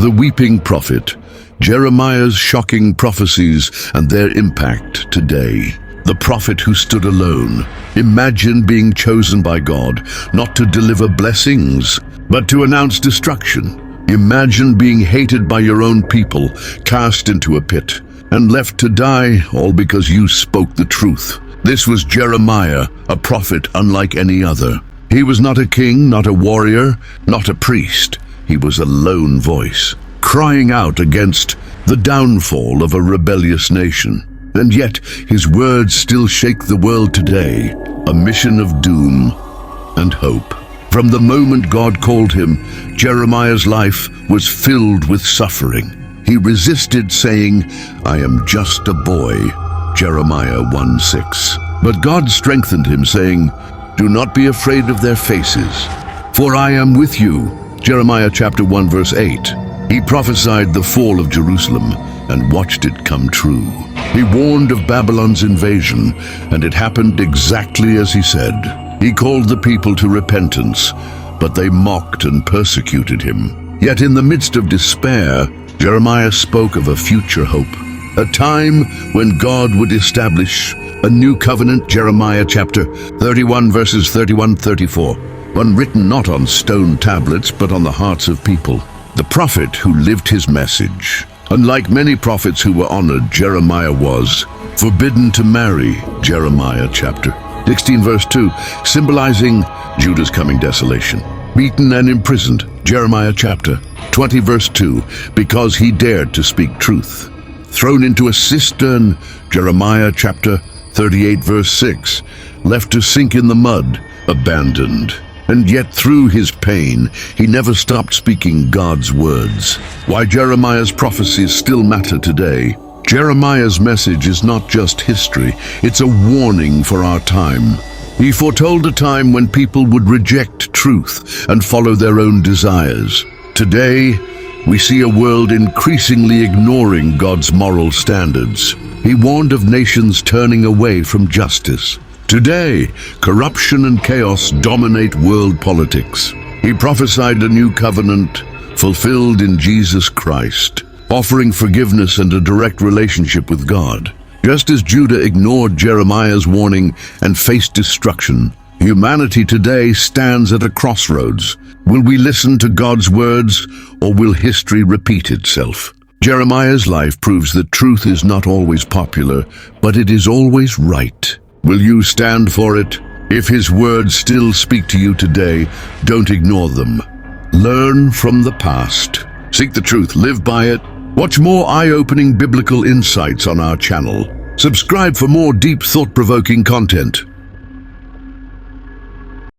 The Weeping Prophet, Jeremiah's shocking prophecies and their impact today. The prophet who stood alone. Imagine being chosen by God, not to deliver blessings, but to announce destruction. Imagine being hated by your own people, cast into a pit, and left to die, all because you spoke the truth. This was Jeremiah, a prophet unlike any other. He was not a king, not a warrior, not a priest. He was a lone voice, crying out against the downfall of a rebellious nation. And yet, his words still shake the world today, a mission of doom and hope. From the moment God called him, Jeremiah's life was filled with suffering. He resisted, saying, "I am just a boy," Jeremiah 1:6. But God strengthened him, saying, "Do not be afraid of their faces, for I am with you," Jeremiah chapter 1 verse 8. He prophesied the fall of Jerusalem and watched it come true. He warned of Babylon's invasion, and it happened exactly as he said. He called the people to repentance, but they mocked and persecuted him. Yet in the midst of despair, Jeremiah spoke of a future hope, a time when God would establish a new covenant, Jeremiah chapter 31 verses 31-34, one written not on stone tablets but on the hearts of people. The prophet who lived his message. Unlike many prophets who were honored, Jeremiah was forbidden to marry, Jeremiah chapter 16 verse 2, symbolizing Judah's coming desolation. Beaten and imprisoned, Jeremiah chapter 20 verse 2, because he dared to speak truth. Thrown into a cistern, Jeremiah chapter 38 verse 6, left to sink in the mud, abandoned. And yet through his pain, he never stopped speaking God's words. Why Jeremiah's prophecies still matter today. Jeremiah's message is not just history, it's a warning for our time. He foretold a time when people would reject truth and follow their own desires. Today, we see a world increasingly ignoring God's moral standards. He warned of nations turning away from justice. Today, corruption and chaos dominate world politics. He prophesied a new covenant fulfilled in Jesus Christ, offering forgiveness and a direct relationship with God. Just as Judah ignored Jeremiah's warning and faced destruction, humanity today stands at a crossroads. Will we listen to God's words, or will history repeat itself? Jeremiah's life proves that truth is not always popular, but it is always right. Will you stand for it? If his words still speak to you today, don't ignore them. Learn from the past. Seek the truth, live by it. Watch more eye-opening biblical insights on our channel. Subscribe for more deep, thought-provoking content.